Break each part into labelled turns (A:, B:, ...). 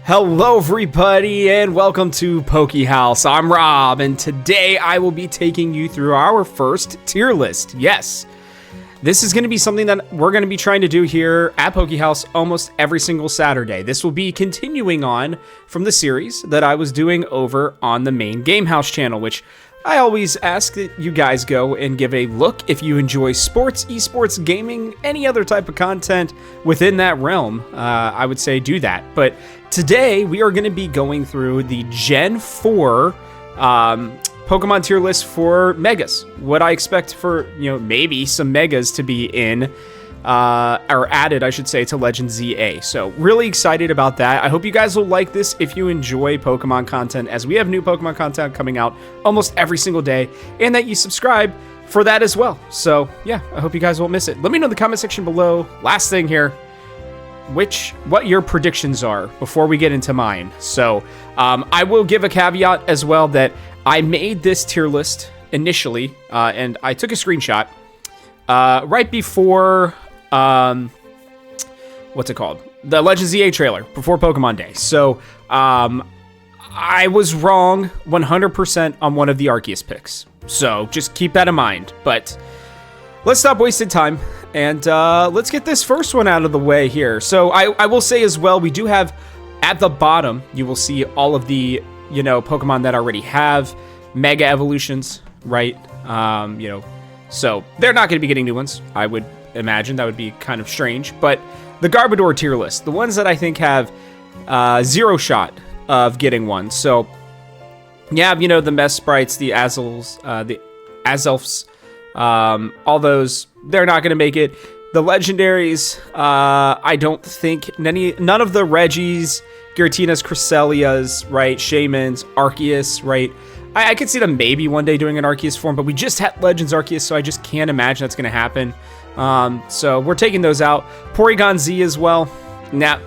A: Hello everybody and welcome to Haus. I'm Rob and today I will be taking you through our first tier list. Yes, this is going to be something that we're going to be trying to do here at Haus almost every single Saturday. This will be continuing on from the series that I was doing over on the main Gamehouse channel, which I always ask that you guys go and give a look if you enjoy sports, esports, gaming, any other type of content within that realm. I would say do that. But today we are going to be going through the Gen 4 Pokemon tier list for Megas. What I expect for, maybe some Megas to be in, or added, I should say, to Legend ZA. So really excited about that. I hope you guys will like this if you enjoy Pokemon content, as we have new Pokemon content coming out almost every single day, and that you subscribe for that as well. So yeah, I hope you guys won't miss it. Let me know in the comment section below. Last thing here, what your predictions are before we get into mine. So I will give a caveat as well that I made this tier list initially, and I took a screenshot right before what's it called? The Legend ZA trailer before Pokemon Day. So I was wrong 100% on one of the Arceus picks. So just keep that in mind. But let's stop wasting time and let's get this first one out of the way here. So I will say as well, we do have at the bottom, you will see all of the, Pokemon that already have Mega Evolutions, right? So they're not going to be getting new ones. I would imagine that would be kind of strange. But the Garbodor tier list, the ones that I think have zero shot of getting one. So you have, the Mess Sprites, the Azelfs, all those, they're not going to make it. The legendaries, I don't think none of the Reggies, Giratinas, Cresselias, right? Shaymins, Arceus, right? I could see them maybe one day doing an Arceus form, but we just had Legends Arceus, so I just can't imagine that's going to happen. So we're taking those out. Porygon Z as well. Now,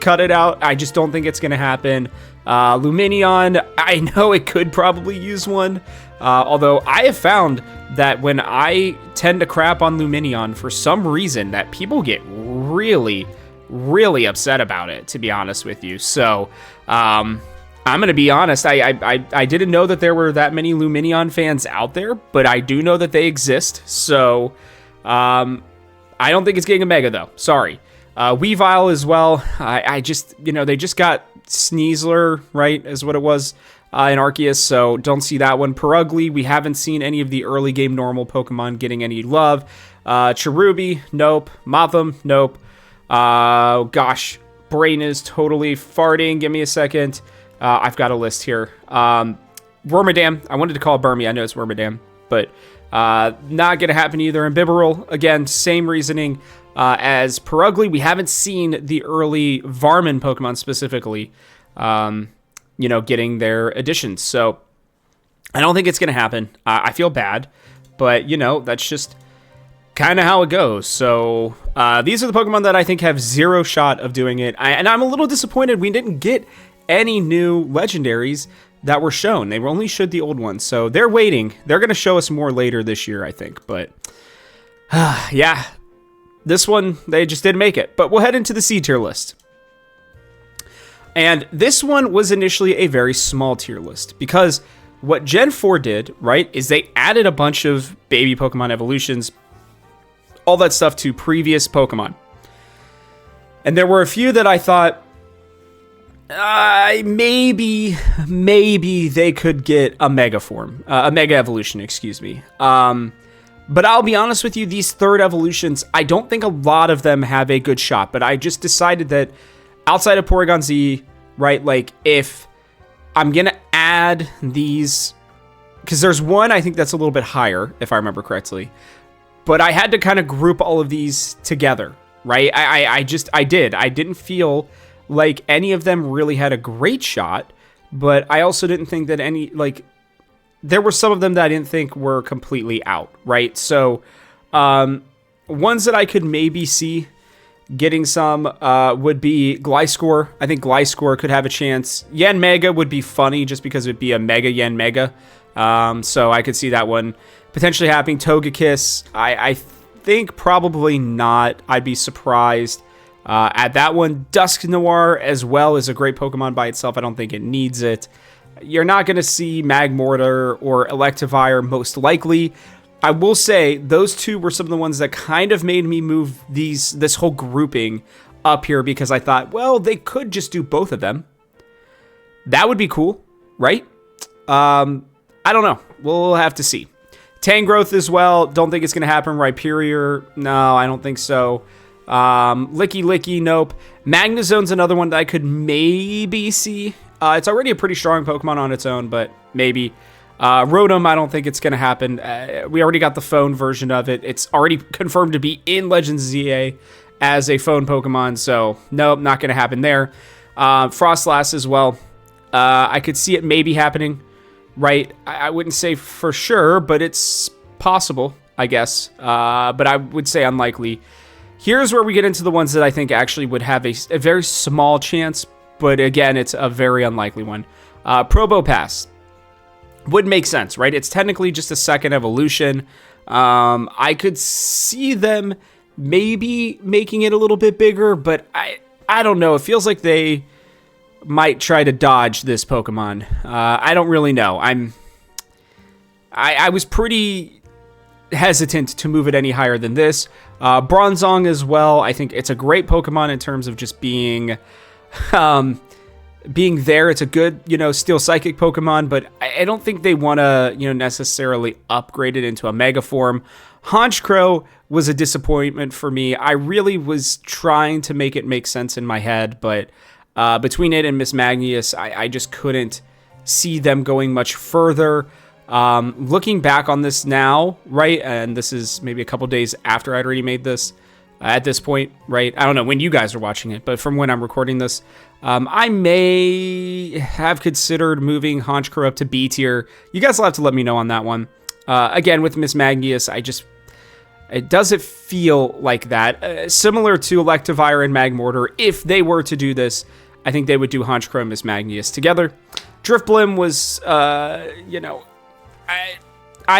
A: cut it out. I just don't think it's going to happen. Lumineon, I know it could probably use one. Although I have found that when I tend to crap on Lumineon, for some reason, that people get really, really upset about it, to be honest with you. So, I'm going to be honest, I didn't know that there were that many Lumineon fans out there, but I do know that they exist. So, I don't think it's getting a Mega, though. Sorry. Weavile as well. I just, they just got Sneasler, right, is what it was in Arceus, so don't see that one. Purugly, we haven't seen any of the early game normal Pokemon getting any love. Cherubi, nope. Mothim, nope. Gosh, brain is totally farting. Give me a second. I've got a list here. Wormadam. I wanted to call it Burmy. I know it's Wormadam, but not going to happen either. And Bibarel, again, same reasoning as Purugly. We haven't seen the early Varman Pokemon specifically, getting their additions. So I don't think it's going to happen. I feel bad, but, that's just kind of how it goes. So these are the Pokemon that I think have zero shot of doing it. And I'm a little disappointed we didn't get any new legendaries that were shown. They only showed the old ones, so they're waiting. They're going to show us more later this year, I think. But yeah, this one, they just didn't make it. But we'll head into the C tier list. And this one was initially a very small tier list, because what Gen 4 did, right, is they added a bunch of baby Pokemon evolutions, all that stuff to previous Pokemon. And there were a few that I thought, maybe they could get a Mega form, a Mega Evolution, excuse me. But I'll be honest with you, these third evolutions, I don't think a lot of them have a good shot. But I just decided that outside of Porygon Z, right, like if I'm going to add these, because there's one I think that's a little bit higher, if I remember correctly. But I had to kind of group all of these together, right? I didn't feel like any of them really had a great shot, but I also didn't think that there were some of them that I didn't think were completely out, right? So, ones that I could maybe see getting some would be Gliscor. I think Gliscor could have a chance. Yanmega would be funny just because it would be a Mega Yanmega. So I could see that one potentially happening. Togekiss, I think probably not. I'd be surprised. At that one, Dusknoir as well is a great Pokemon by itself. I don't think it needs it. You're not going to see Magmortar or Electivire most likely. I will say those two were some of the ones that kind of made me move this whole grouping up here, because I thought, well, they could just do both of them. That would be cool, right? I don't know. We'll have to see. Tangrowth as well. Don't think it's going to happen. Rhyperior, no, I don't think so. Licky, nope. Magnezone's another one that I could maybe see. It's already a pretty strong Pokemon on its own, but maybe. Rotom, I don't think it's going to happen. We already got the phone version of it. It's already confirmed to be in Legends ZA as a phone Pokemon, so nope, not going to happen there. Frostlass as well. I could see it maybe happening, right? I wouldn't say for sure, but it's possible, I guess. But I would say unlikely. Here's where we get into the ones that I think actually would have a very small chance, but again, it's a very unlikely one. Probopass would make sense, right? It's technically just a second evolution. I could see them maybe making it a little bit bigger, but I don't know. It feels like they might try to dodge this Pokemon. I don't really know. I was pretty hesitant to move it any higher than this. Bronzong as well. I think it's a great Pokemon in terms of just being there. It's a good, Steel Psychic Pokemon, but I don't think they want to, necessarily upgrade it into a Mega Form. Honchkrow was a disappointment for me. I really was trying to make it make sense in my head, but between it and Miss Magnius, I just couldn't see them going much further. Looking back on this now, right, and this is maybe a couple days after I'd already made this, at this point, right? I don't know when you guys are watching it, but from when I'm recording this, I may have considered moving Honchkrow up to B tier. You guys will have to let me know on that one. Again, with Miss Magnius, it doesn't feel like that. Similar to Electivire and Magmortar, if they were to do this, I think they would do Honchkrow and Miss Magnius together. Drifblim was, I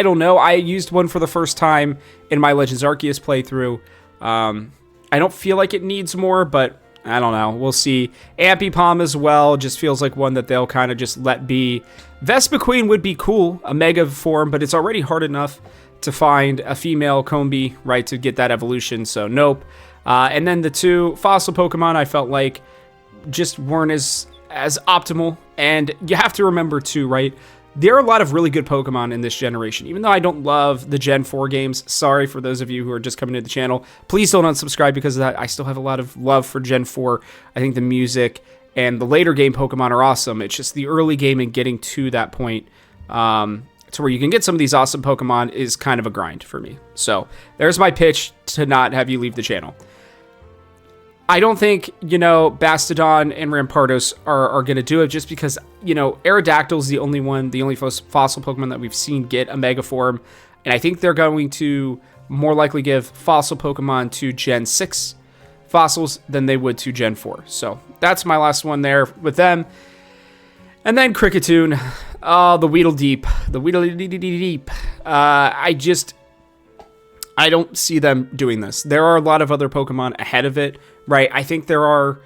A: don't know. I used one for the first time in my Legends Arceus playthrough. I don't feel like it needs more, but I don't know. We'll see. Ampipom as well just feels like one that they'll kind of just let be. Vespiquen would be cool, a Mega form, but it's already hard enough to find a female Combee, right, to get that evolution, so nope. And then the two fossil Pokemon I felt like just weren't as optimal. And you have to remember too, right, there are a lot of really good Pokemon in this generation. Even though I don't love the Gen 4 games, sorry for those of you who are just coming to the channel, please don't unsubscribe because of that. I still have a lot of love for Gen 4. I think the music and the later game Pokemon are awesome. It's just the early game and getting to that point to where you can get some of these awesome Pokemon is kind of a grind for me. So there's my pitch to not have you leave the channel. I don't think, Bastodon and Rampardos are going to do it just because, Aerodactyl is the only fossil Pokemon that we've seen get a Mega Form. And I think they're going to more likely give fossil Pokemon to Gen 6 fossils than they would to Gen 4. So that's my last one there with them. And then Kricketune. Oh, the Weedledeep. The Weedledeep. I don't see them doing this. There are a lot of other Pokemon ahead of it, right? I think there are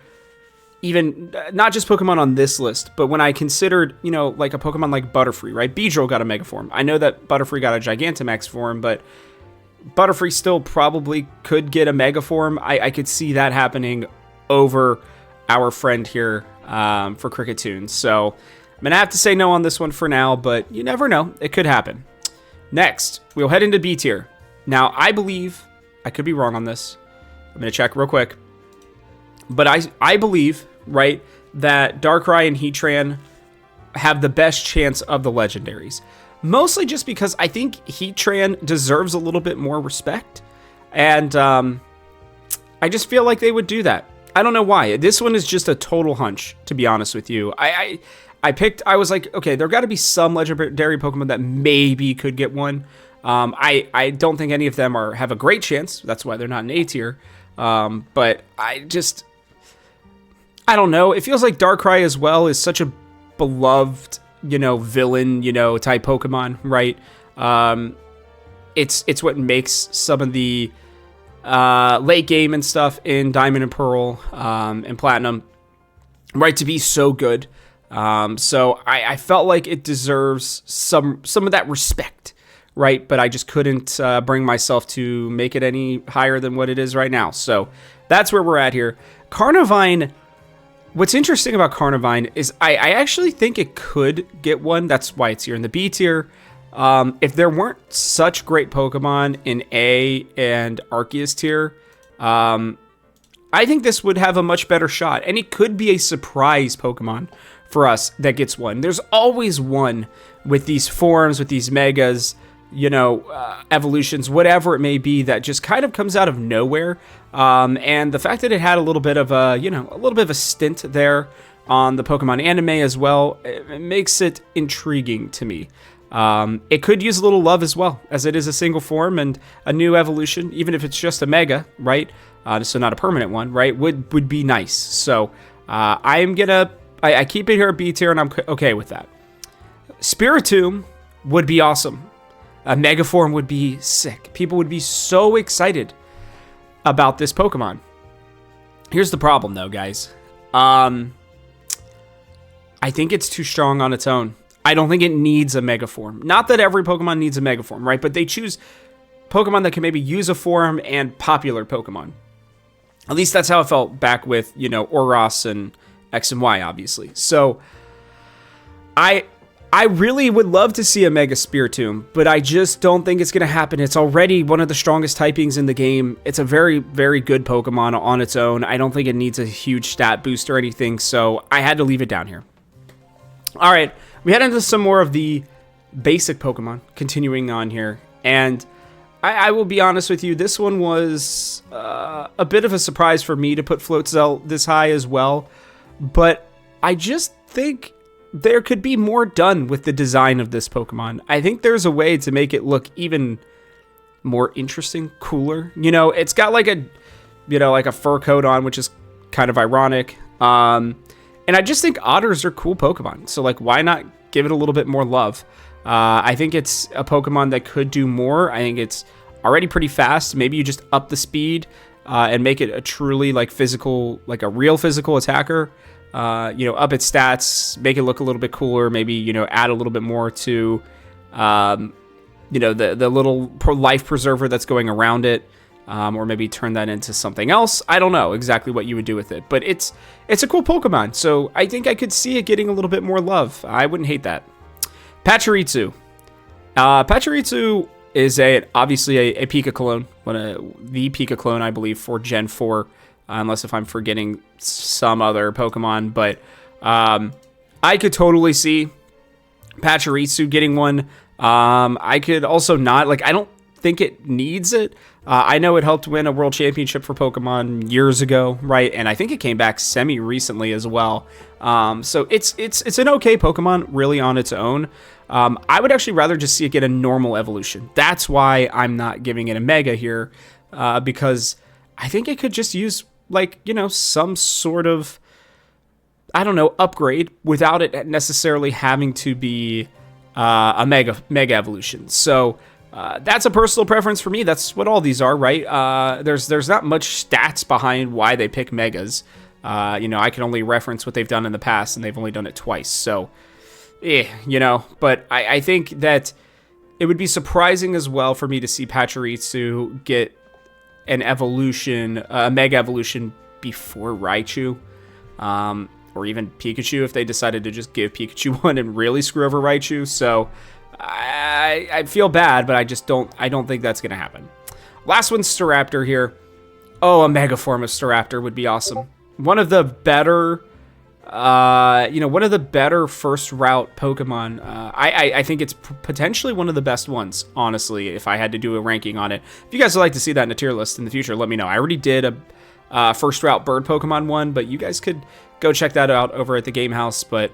A: even, not just Pokemon on this list, but when I considered, like a Pokemon like Butterfree, right? Beedrill got a Mega Form. I know that Butterfree got a Gigantamax form, but Butterfree still probably could get a Mega Form. I could see that happening over our friend here for Kricketune. So I'm going to have to say no on this one for now, but you never know. It could happen. Next, we'll head into B tier. Now, I believe, I could be wrong on this. I'm going to check real quick. But I believe, right, that Darkrai and Heatran have the best chance of the legendaries. Mostly just because I think Heatran deserves a little bit more respect. And I just feel like they would do that. I don't know why. This one is just a total hunch, to be honest with you. I was like, okay, there got to be some legendary Pokemon that maybe could get one. I don't think any of them have a great chance. That's why they're not in A tier. But I don't know. It feels like Darkrai as well is such a beloved, villain, type Pokemon, right? It's what makes some of the late game and stuff in Diamond and Pearl and Platinum, right, to be so good. So I felt like it deserves some of that respect, right? But I just couldn't bring myself to make it any higher than what it is right now. So that's where we're at here. Carnivine, what's interesting about Carnivine is I actually think it could get one. That's why it's here in the B tier. If there weren't such great Pokemon in A and Arceus tier, I think this would have a much better shot. And it could be a surprise Pokemon for us that gets one. There's always one with these forms, with these megas, evolutions, whatever it may be, that just kind of comes out of nowhere. And the fact that it had a little bit of a stint there on the Pokemon anime as well, it makes it intriguing to me. It could use a little love as well, as it is a single form and a new evolution, even if it's just a mega, right? So not a permanent one, right? Would be nice. So I keep it here at B tier, and I'm okay with that. Spiritomb would be awesome. A mega form would be sick. People would be so excited about this Pokemon. Here's the problem, though, guys. I think it's too strong on its own. I don't think it needs a mega form. Not that every Pokemon needs a mega form, right? But they choose Pokemon that can maybe use a form and popular Pokemon. At least that's how it felt back with, Oros and X and Y, obviously. So I really would love to see a Mega Spiritomb, but I just don't think it's going to happen. It's already one of the strongest typings in the game. It's a very, very good Pokemon on its own. I don't think it needs a huge stat boost or anything, so I had to leave it down here. All right, we head into some more of the basic Pokemon, continuing on here, and I will be honest with you, this one was a bit of a surprise for me to put Floatzel this high as well, but I just think there could be more done with the design of this Pokemon. I think there's a way to make it look even more interesting, cooler. It's got like a fur coat on, which is kind of ironic. And I just think otters are cool Pokemon. So why not give it a little bit more love? I think it's a Pokemon that could do more. I think it's already pretty fast. Maybe you just up the speed and make it a truly physical, a real physical attacker. Up its stats, make it look a little bit cooler, maybe, add a little bit more to, the little life preserver that's going around it, or maybe turn that into something else. I don't know exactly what you would do with it, but it's a cool Pokemon, so I think I could see it getting a little bit more love. I wouldn't hate that. Pachirisu. Pachirisu is obviously a Pika clone, the Pika clone, I believe, for Gen 4. Unless if I'm forgetting some other Pokemon, but I could totally see Pachirisu getting one. I could also not, I don't think it needs it. I know it helped win a world championship for Pokemon years ago, right? And I think it came back semi-recently as well. So it's an okay Pokemon, really, on its own. I would actually rather just see it get a normal evolution. That's why I'm not giving it a Mega here, because I think it could just use some sort of, upgrade without it necessarily having to be a mega evolution. So that's a personal preference for me. That's what all these are, right? There's not much stats behind why they pick megas. I can only reference what they've done in the past, and they've only done it twice. So, but I think that it would be surprising as well for me to see Pachirisu get an evolution, a mega evolution before Raichu, or even Pikachu if they decided to just give Pikachu one and really screw over Raichu. So I feel bad, but I don't think that's gonna happen. Last one's Staraptor here. Oh, a mega form of Staraptor would be awesome. One of the better first route Pokemon. I think it's potentially one of the best ones, honestly, if I had to do a ranking on it. If you guys would like to see that in a tier list in the future, let me know. I already did a first route bird Pokemon one, but you guys could go check that out over at the Game House. But,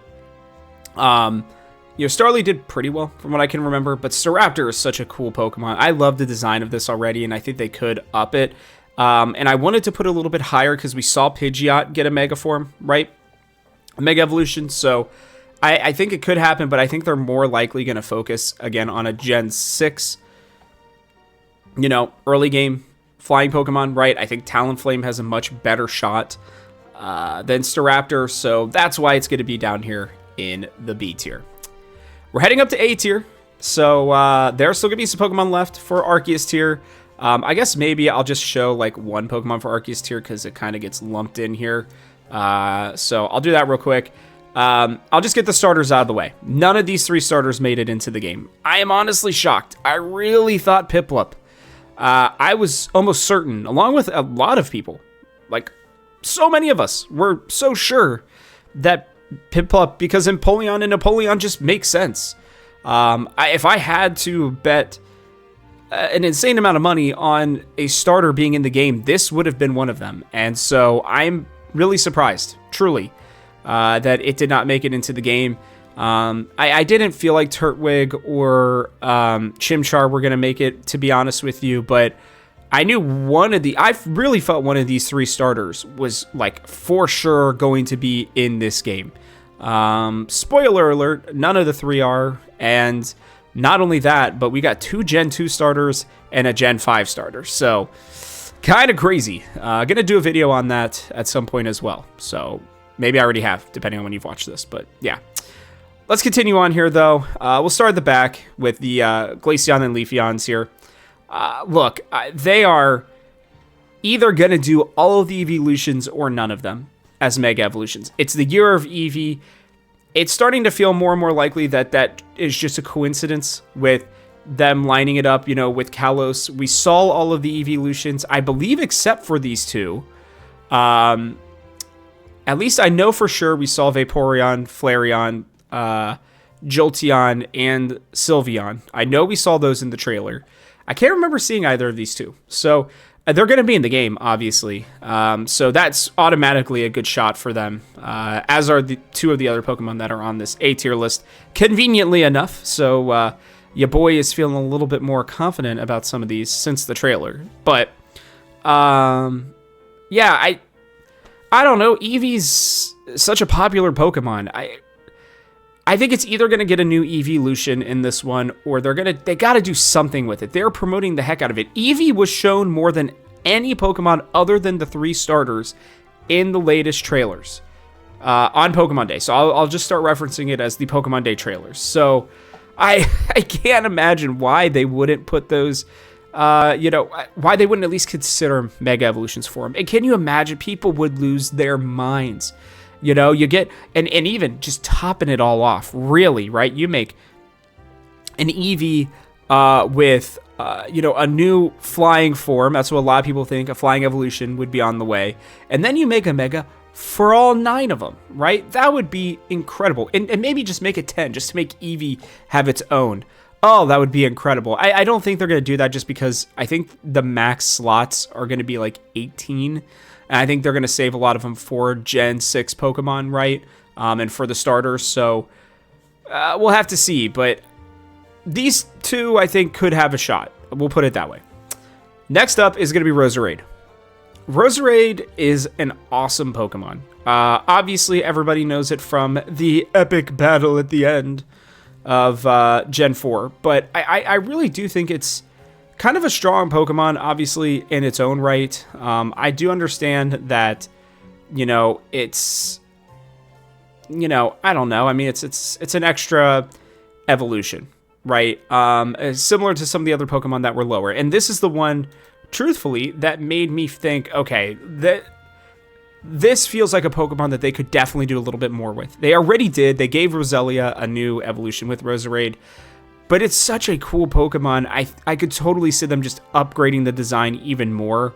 A: Starly did pretty well from what I can remember, but Staraptor is such a cool Pokemon. I love the design of this already, and I think they could up it. And I wanted to put it a little bit higher because we saw Pidgeot get a Mega Form, right? Mega Evolution, so I think it could happen, but I think they're more likely going to focus, again, on a Gen 6, early game flying Pokemon, right? I think Talonflame has a much better shot than Staraptor, so that's why it's going to be down here in the B tier. We're heading up to A tier, so there's still going to be some Pokemon left for Arceus tier. I guess maybe I'll just show like one Pokemon for Arceus tier because it kind of gets lumped in here. So I'll do that real quick. I'll just get the starters out of the way. None of these 3 starters made it into the game. I am honestly shocked. I really thought Piplup. I was almost certain, along with a lot of people, like so many of us, were so sure that Piplup, because Empoleon and Napoleon just makes sense. If I had to bet an insane amount of money on a starter being in the game, this would have been one of them. And so I'm really surprised, truly, that it did not make it into the game. I didn't feel like Turtwig or Chimchar were going to make it, to be honest with you, but I knew I really felt one of these 3 starters was like for sure going to be in this game. Spoiler alert, none of the 3 are, and not only that, but we got 2 Gen 2 starters and a Gen 5 starter, so kind of crazy. Gonna do a video on that at some point as well, so maybe I already have, depending on when you've watched this, but yeah. Let's continue on here, though. We'll start at the back with the Glaceon and Leafeons here. Look, they are either going to do all of the evolutions or none of them as Mega Evolutions. It's the year of Eevee. It's starting to feel more and more likely that that is just a coincidence with them lining it up, with Kalos. We saw all of the evolutions, I believe, except for these 2. At least I know for sure we saw Vaporeon, Flareon, Jolteon, and Sylveon. I know we saw those in the trailer. I can't remember seeing either of these 2. So they're going to be in the game, obviously. So that's automatically a good shot for them, as are the 2 of the other Pokemon that are on this A tier list, conveniently enough. So your boy is feeling a little bit more confident about some of these since the trailer. But yeah, I don't know. Eevee's such a popular Pokemon. I think it's either going to get a new evolution in this one, or they got to do something with it. They're promoting the heck out of it. Eevee was shown more than any Pokemon other than the 3 starters in the latest trailers on Pokemon Day. So I'll just start referencing it as the Pokemon Day trailers. So I can't imagine why they wouldn't put those, why they wouldn't at least consider Mega Evolutions for them. And can you imagine? People would lose their minds. You get, and even just topping it all off, really, right? You make an Eevee with, a new flying form. That's what a lot of people think. A flying evolution would be on the way. And then you make a Mega for all 9 of them, right? That would be incredible. And maybe just make it 10, just to make Eevee have its own. Oh, that would be incredible. I don't think they're going to do that just because I think the max slots are going to be like 18. And I think they're going to save a lot of them for Gen 6 Pokemon, right? And for the starters. So we'll have to see. But these 2, I think, could have a shot. We'll put it that way. Next up is going to be Roserade. Roserade is an awesome Pokemon. Obviously, everybody knows it from the epic battle at the end of Gen 4. But I really do think it's kind of a strong Pokemon, obviously, in its own right. I do understand that, it's, I don't know. I mean, it's an extra evolution, right? Similar to some of the other Pokemon that were lower. And this is the one, truthfully, that made me think, okay, this feels like a Pokemon that they could definitely do a little bit more with. They already did. They gave Roselia a new evolution with Roserade. But it's such a cool Pokemon. I could totally see them just upgrading the design even more.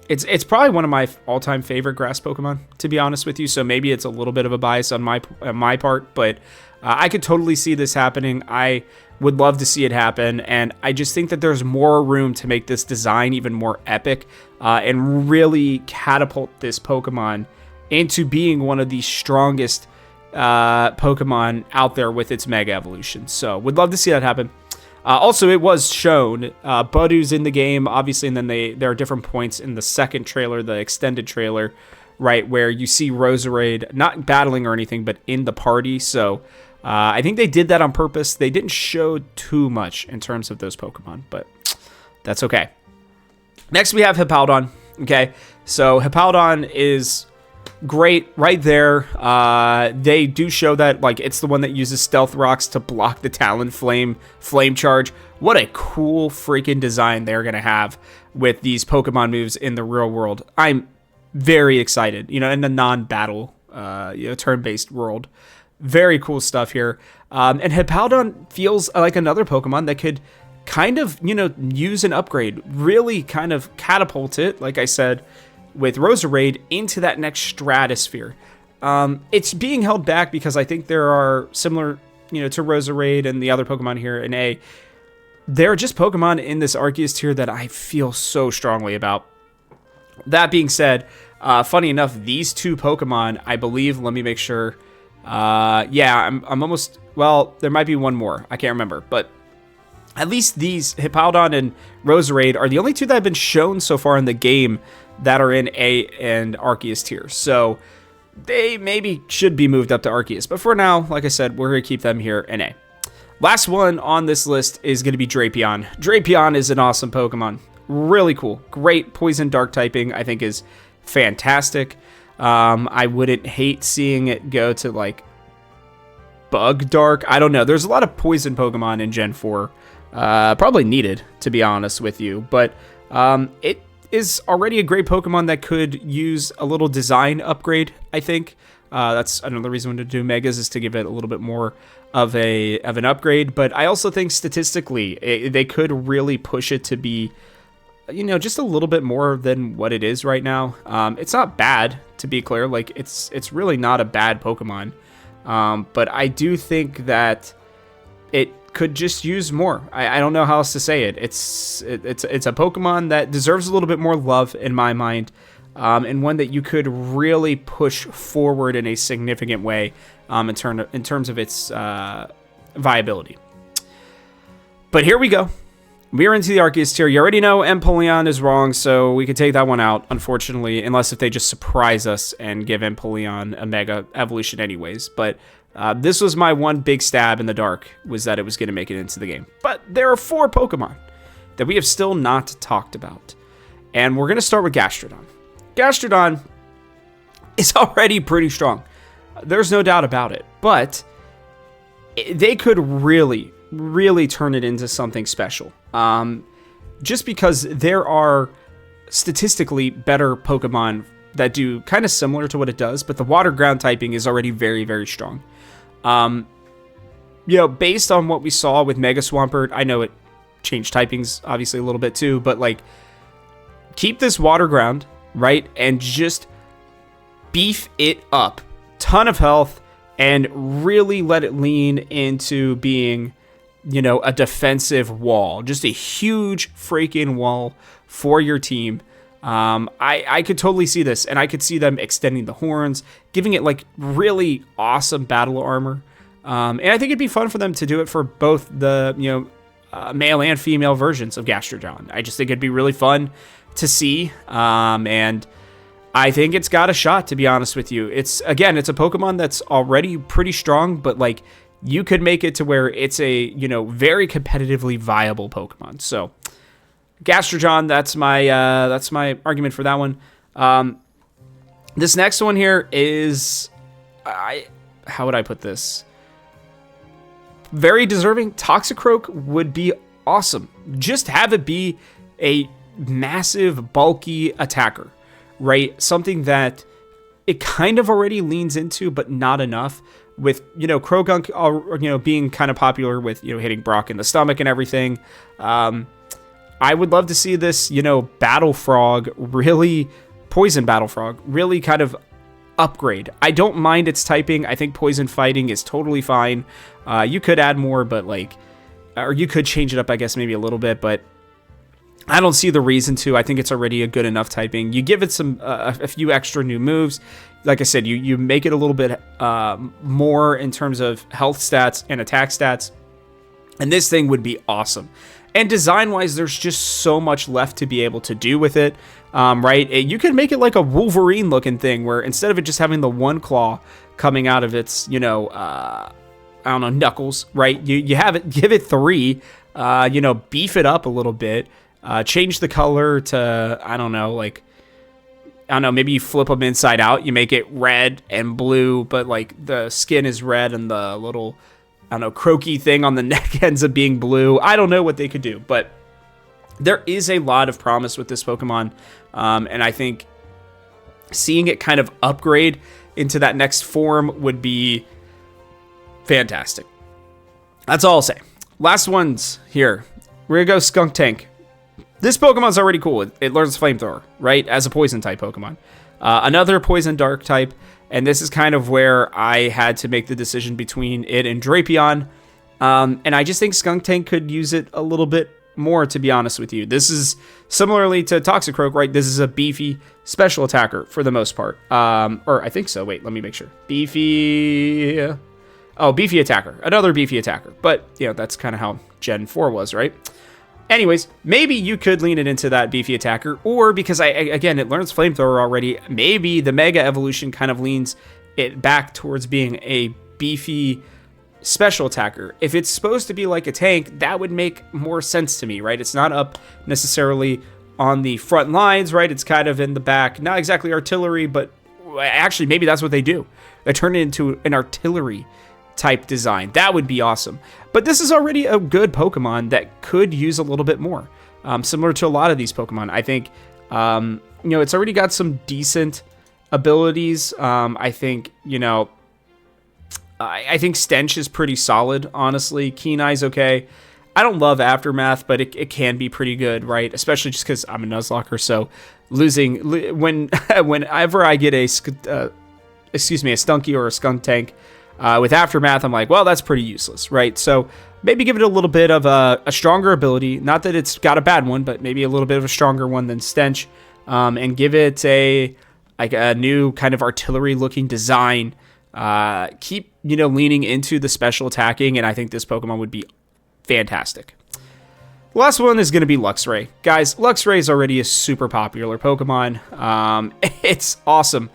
A: It's probably one of my all-time favorite grass Pokemon, to be honest with you. So maybe it's a little bit of a bias on my part, but I could totally see this happening. I would love to see it happen, and I just think that there's more room to make this design even more epic and really catapult this Pokemon into being one of the strongest Pokemon out there with its Mega Evolution. So would love to see that happen. Also, it was shown Budu's in the game, obviously, and then there are different points in the second trailer, the extended trailer, right, where you see Roserade not battling or anything, but in the party. So I think they did that on purpose. They didn't show too much in terms of those Pokemon, but that's okay. Next, we have Hippowdon. Okay, so Hippowdon is great right there. They do show that, like, it's the one that uses Stealth Rocks to block the Talonflame Flame Charge. What a cool freaking design they're going to have with these Pokemon moves in the real world. I'm very excited, in the non-battle, turn-based world. Very cool stuff here. And Hippowdon feels like another Pokemon that could kind of, use an upgrade, really kind of catapult it, like I said, with Roserade into that next stratosphere. It's being held back because I think there are similar, to Roserade and the other Pokemon here in A. There are just Pokemon in this Arceus tier that I feel so strongly about. That being said, funny enough, these two Pokemon, I believe, let me make sure. I'm almost, well, there might be one more. I can't remember, but at least these Hippowdon and Roserade are the only two that have been shown so far in the game that are in A and Arceus tier. So they maybe should be moved up to Arceus. But for now, like I said, we're going to keep them here in A. Last one on this list is going to be Drapion. Drapion is an awesome Pokemon. Really cool. Great poison dark typing, I think, is fantastic. I wouldn't hate seeing it go to, like, Bug Dark. I don't know. There's a lot of poison Pokemon in Gen 4. Probably needed, to be honest with you. But it is already a great Pokemon that could use a little design upgrade, I think. That's another reason to do Megas, is to give it a little bit more of an upgrade. But I also think statistically, they could really push it to be, just a little bit more than what it is right now. It's not bad, to be clear. Like, it's really not a bad Pokemon. But I do think that it could just use more. I don't know how else to say it. It's a Pokemon that deserves a little bit more love in my mind, and one that you could really push forward in a significant way in terms of its viability. But here we go. We're into the Arceus tier. You already know Empoleon is wrong, so we could take that one out, unfortunately, unless if they just surprise us and give Empoleon a Mega Evolution anyways. But this was my one big stab in the dark, was that it was going to make it into the game. But there are 4 Pokemon that we have still not talked about. And we're going to start with Gastrodon. Gastrodon is already pretty strong. There's no doubt about it. But they could really turn it into something special. Just because there are statistically better Pokemon that do kind of similar to what it does, but the water ground typing is already very, very strong. Based on what we saw with Mega Swampert, I know it changed typings obviously a little bit too, but like, keep this water ground, right? And just beef it up. Ton of health, and really let it lean into being, a defensive wall. Just a huge freaking wall for your team. I could totally see this, and I could see them extending the horns, giving it like really awesome battle armor. And I think it'd be fun for them to do it for both the, male and female versions of Gastrodon. I just think it'd be really fun to see. And I think it's got a shot, to be honest with you. It's a Pokemon that's already pretty strong, but like, you could make it to where it's a, very competitively viable Pokemon. So Gastrodon, that's my argument for that one. This next one here is, how would I put this? Very deserving. Toxicroak would be awesome. Just have it be a massive, bulky attacker, right? Something that it kind of already leans into, but not enough. With, Croagunk, being kind of popular with, hitting Brock in the stomach and everything. I would love to see this, Battle Frog, Poison Battle Frog, really kind of upgrade. I don't mind its typing. I think Poison Fighting is totally fine. You could add more, but or you could change it up, I guess, maybe a little bit, but I don't see the reason to. I think it's already a good enough typing. You give it a few extra new moves. Like I said, you make it a little bit more in terms of health stats and attack stats, and this thing would be awesome. And design-wise, there's just so much left to be able to do with it, right? You could make it like a Wolverine-looking thing, where instead of it just having the one claw coming out of its, knuckles, right? You have it, give it 3, beef it up a little bit. change the color to, I don't know, maybe you flip them inside out. You make it red and blue, but like the skin is red and the little, I don't know, croaky thing on the neck ends up being blue. I don't know what they could do, but there is a lot of promise with this Pokemon. And I think seeing it kind of upgrade into that next form would be fantastic. That's all I'll say. Last ones here. We're going to go Skunk Tank. This Pokemon's already cool. It learns Flamethrower, right? As a poison type Pokemon. Another poison dark type. And this is kind of where I had to make the decision between it and Drapion. And I just think Skunk Tank could use it a little bit more, to be honest with you. This is similarly to Toxicroak, right? This is a beefy special attacker for the most part. Or I think so. Wait, let me make sure. Beefy attacker. Another beefy attacker. But, that's kind of how Gen 4 was, right? Anyways, maybe you could lean it into that beefy attacker, or because again, it learns Flamethrower already, maybe the Mega Evolution kind of leans it back towards being a beefy special attacker. If it's supposed to be like a tank, that would make more sense to me, right? It's not up necessarily on the front lines, right? It's kind of in the back. Not exactly artillery, but actually maybe that's what they do. They turn it into an artillery type design. That would be awesome. But this is already a good Pokemon that could use a little bit more. Similar to a lot of these Pokemon. I think, it's already got some decent abilities. I think Stench is pretty solid, honestly. Keen Eye's okay. I don't love Aftermath, but it can be pretty good, right? Especially just because I'm a Nuzlocke, so whenever I get a Stunky or a Skunk Tank, with Aftermath, I'm like, well, that's pretty useless, right? So maybe give it a little bit of a stronger ability. Not that it's got a bad one, but maybe a little bit of a stronger one than Stench. And give it a new kind of artillery-looking design. Keep, leaning into the special attacking, and I think this Pokemon would be fantastic. The last one is going to be Luxray. Guys, Luxray is already a super popular Pokemon. It's awesome,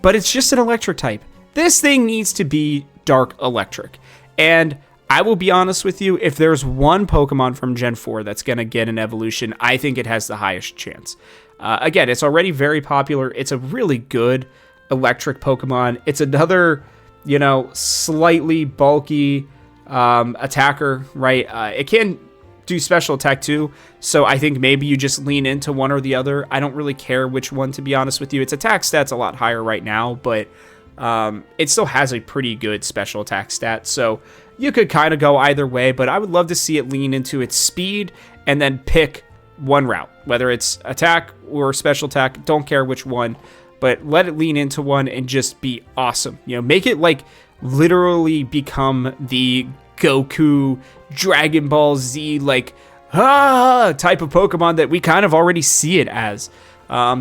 A: but it's just an electric type. This thing needs to be dark electric. And I will be honest with you, if there's one Pokemon from Gen 4 that's going to get an evolution, I think it has the highest chance. Again, it's already very popular. It's a really good electric Pokemon. It's another, slightly bulky attacker, right? It can do special attack too, so I think maybe you just lean into one or the other. I don't really care which one, to be honest with you. Its attack stat's a lot higher right now, but it still has a pretty good special attack stat, so you could kind of go either way, but I would love to see it lean into its speed and then pick one route, whether it's attack or special attack, don't care which one, but let it lean into one and just be awesome. Make it like literally become the Goku, Dragon Ball Z, type of Pokemon that we kind of already see it as.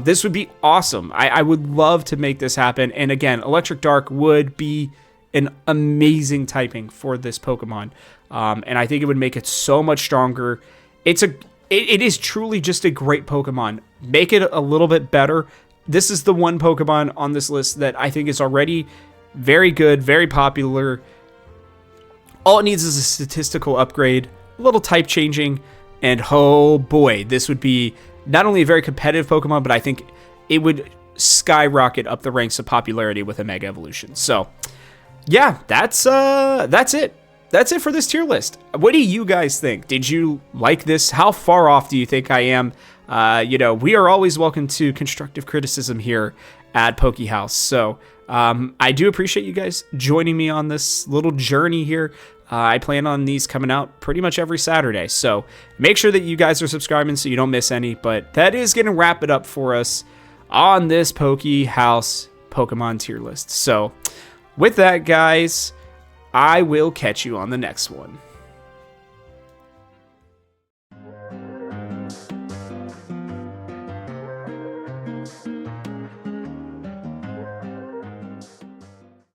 A: This would be awesome. I would love to make this happen. And again, Electric Dark would be an amazing typing for this Pokemon. And I think it would make it so much stronger. It is truly just a great Pokemon. Make it a little bit better. This is the one Pokemon on this list that I think is already very good, very popular. All it needs is a statistical upgrade, a little type changing, and oh boy, this would be not only a very competitive Pokemon, but I think it would skyrocket up the ranks of popularity with a Mega Evolution. So, yeah, that's it. That's it for this tier list. What do you guys think? Did you like this? How far off do you think I am? We are always welcome to constructive criticism here at Haus. So, I do appreciate you guys joining me on this little journey here. I plan on these coming out pretty much every Saturday, so make sure that you guys are subscribing so you don't miss any. But that is going to wrap it up for us on this Haus Pokemon tier list. So with that, guys, I will catch you on the next one.